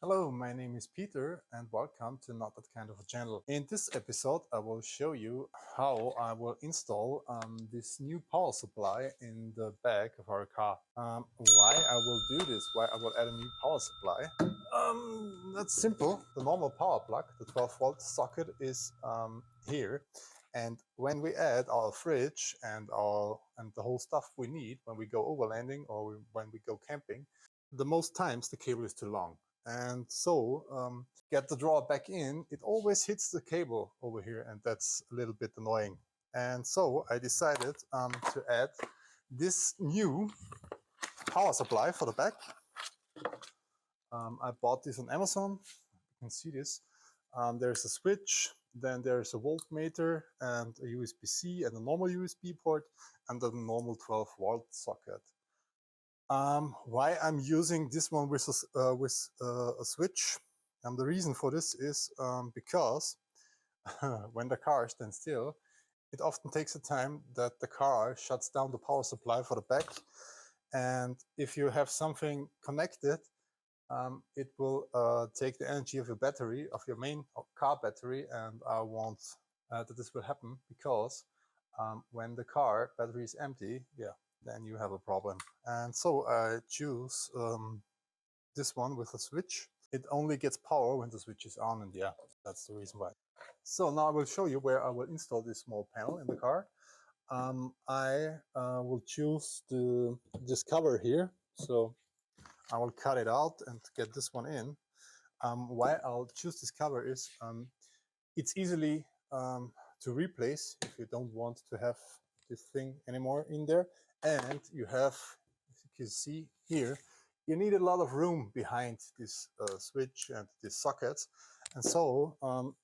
Hello, my name is Peter and welcome to Not That Kind of a Channel. In this episode I will show you how I will install this new power supply in the back of our car. Why I will do this, why I will add a new power supply. That's simple. The normal power plug, the 12-volt socket, is here, and when we add our fridge and the whole stuff we need when we go overlanding or when we go camping, the most times the cable is too long. And so get the drawer back in, it always hits the cable over here, and that's a little bit annoying. And so I decided to add this new power supply for the back. I bought this on Amazon. You can see this. There's a switch, then there's a voltmeter and a USB-C and a normal USB port and a normal 12-volt socket. Why I'm using this one with a switch, and the reason for this is because when the car stands still, it often takes a time that the car shuts down the power supply for the back, and if you have something connected, it will take the energy of your battery, of your main car battery, and I want that this will happen because when the car battery is empty, then you have a problem. And so I choose this one with a switch. It only gets power when the switch is on, and that's the reason why. So now I will show you where I will install this small panel in the car. I will choose this cover here, so I will cut it out and get this one in. Why I'll choose this cover is it's easily to replace if you don't want to have this thing anymore in there, and you have, as you can see here, you need a lot of room behind this switch and these sockets, and so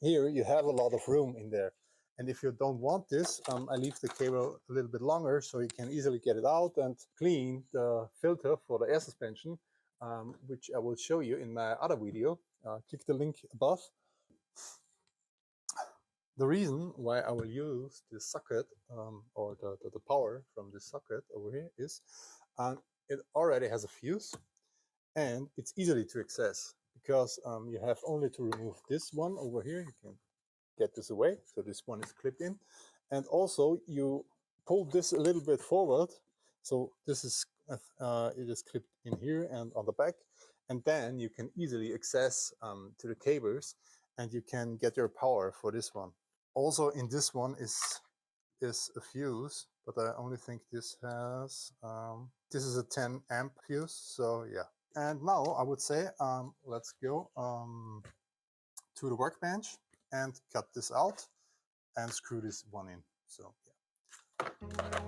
here you have a lot of room in there. And if you don't want this, I leave the cable a little bit longer so you can easily get it out and clean the filter for the air suspension, which I will show you in my other video. Click the link above. The reason why I will use this socket or the power from this socket over here is it already has a fuse and it's easily to access because you have only to remove this one over here. You can get this away, so this one is clipped in, and also you pull this a little bit forward, so this is it is clipped in here and on the back, and then you can easily access to the cables and you can get your power for this one. Also in this one is a fuse, but I only think this has this is a 10 amp fuse, so yeah. And now I would say let's go to the workbench and cut this out and screw this one in. So yeah.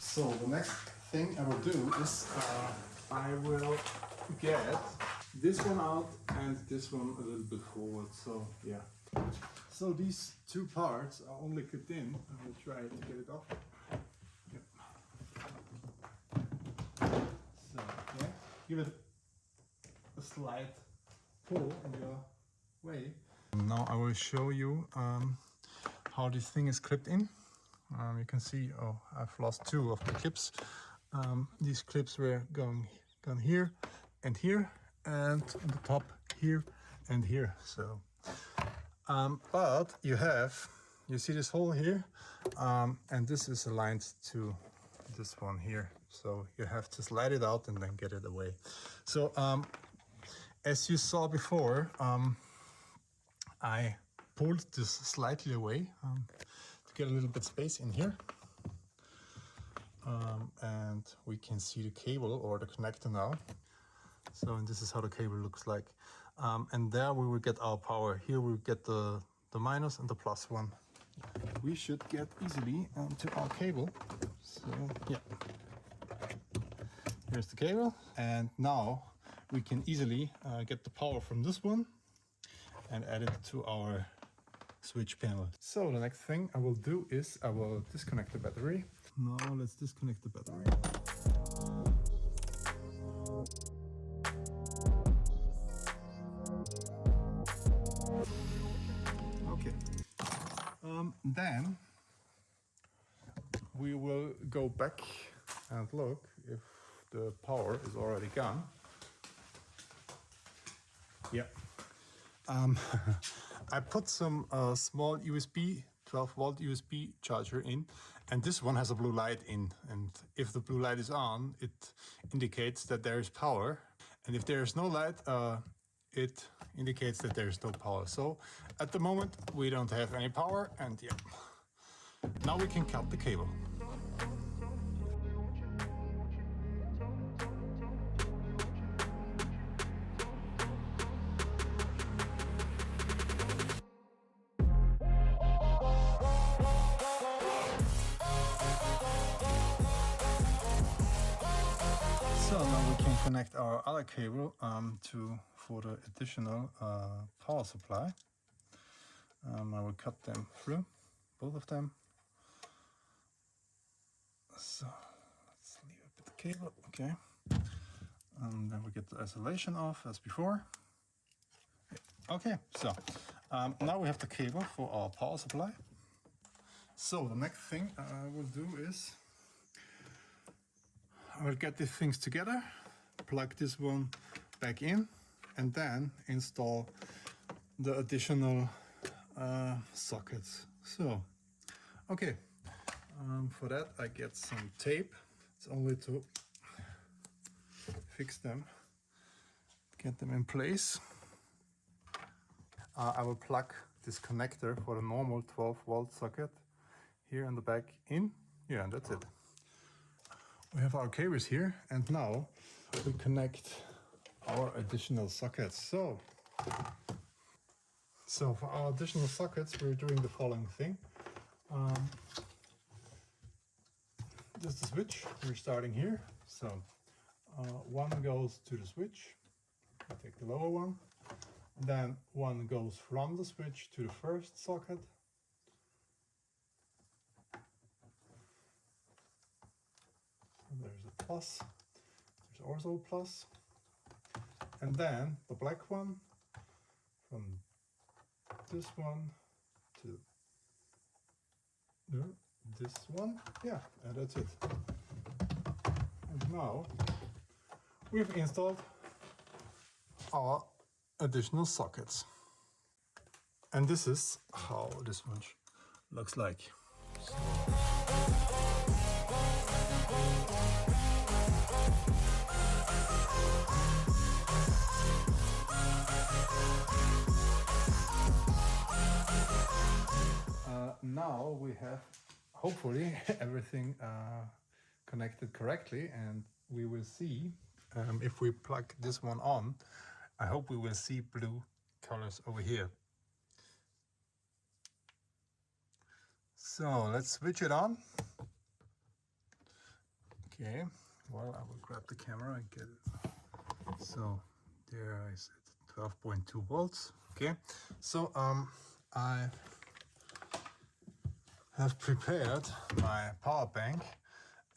So the next thing I will do is I will get this one out and this one a little bit forward. So yeah. So these two parts are only clipped in. I will try to get it off. Yep. So yeah, give it a slight pull in your way. Now I will show you how this thing is clipped in. You can see, oh, I've lost two of the clips. These clips were gone here, and on the top here and here. So, but you see this hole here, and this is aligned to this one here. So you have to slide it out and then get it away. So, as you saw before, I pulled this slightly away to get a little bit space in here, and we can see the cable or the connector now. So, and this is how the cable looks like, and there we will get our power. Here we get the minus and the plus one. We should get easily to our cable. So yeah. Here's the cable, and now we can easily get the power from this one and add it to our switch panel. So the next thing I will do is I will disconnect the battery. Now let's disconnect the battery. Okay. Then we will go back and look if the power is already gone. Yeah. I put some small USB, 12 volt USB charger in, and this one has a blue light in, and if the blue light is on, it indicates that there is power, and if there is no light, it indicates that there is no power. So at the moment we don't have any power, and yeah, now we can cut the cable. So now we can connect our other cable for the additional power supply. I will cut them through, both of them. So let's leave it with the cable, okay. And then we get the isolation off as before. Okay, so now we have the cable for our power supply. So the next thing I will do is I will get these things together, plug this one back in, and then install the additional sockets. So, okay, for that I get some tape. It's only to fix them, get them in place. I will plug this connector for the normal 12 volt socket here in the back in. Yeah, and that's it. We have our cables here, and now we connect our additional sockets. So for our additional sockets, we're doing the following thing. This is the switch. We're starting here. So one goes to the switch. I take the lower one. Then one goes from the switch to the first socket. There's a plus, there's also a plus, and then the black one from this one to this one, yeah, and that's it. And now we've installed our additional sockets, and this is how this one looks like. Now we have hopefully everything connected correctly, and we will see if we plug this one on, I hope we will see blue colors over here. So let's switch it on. Okay, well, I will grab the camera and get it. So there is 12.2 volts. Okay, so I have prepared my power bank,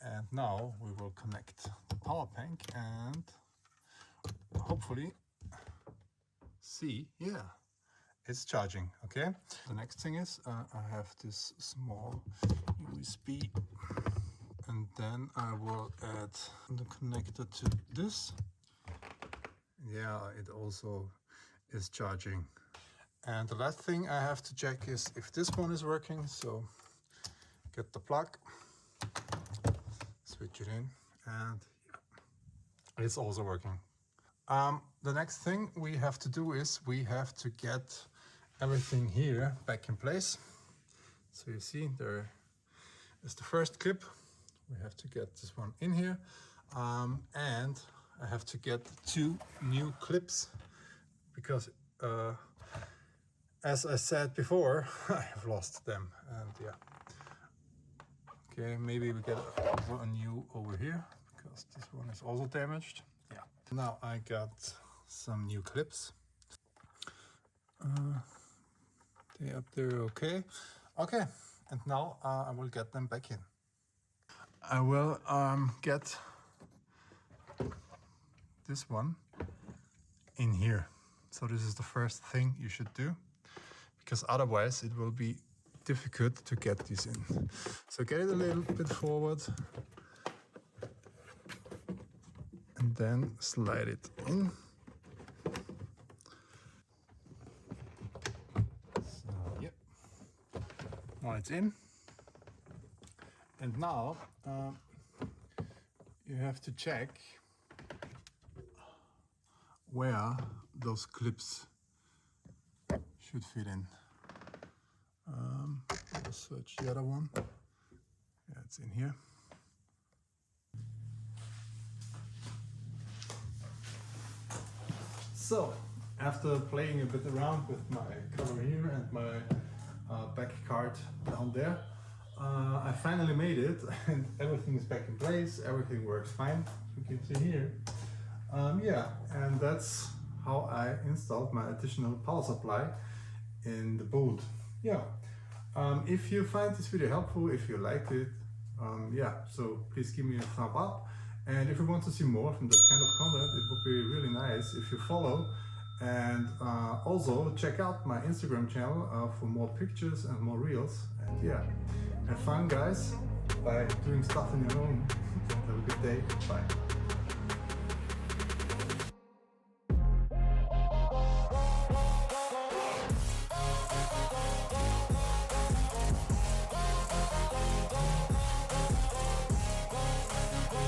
and now we will connect the power bank and hopefully see, yeah, it's charging. Okay, the next thing is I have this small USB, and then I will add the connector to this. Yeah, it also is charging. And the last thing I have to check is if this one is working. So get the plug, switch it in, and yeah, it's also working. The next thing we have to do is we have to get everything here back in place. So you see there is the first clip. We have to get this one in here, and I have to get 2 new clips because as I said before, I have lost them, and yeah. Okay, maybe we get a new over here because because this one is also damaged. Yeah. Now I got some new clips. They up there, okay. Okay, and now I will get them back in. I will get this one in here. So this is the first thing you should do, because otherwise it will be difficult to get this in. So get it a little bit forward and then slide it in. So, yep. Now it's in. And now you have to check where those clips should fit in. I'll search the other one. Yeah, it's in here. So, after playing a bit around with my cover here and my back card down there, I finally made it, and everything is back in place. Everything works fine, you can see here. Yeah, and that's how I installed my additional power supply in the boat. Yeah. If you find this video helpful, if you liked it, yeah, so please give me a thumb up. And if you want to see more from that kind of content, it would be really nice if you follow. And also check out my Instagram channel for more pictures and more reels. And yeah, have fun guys by doing stuff on your own. Have a good day. Bye.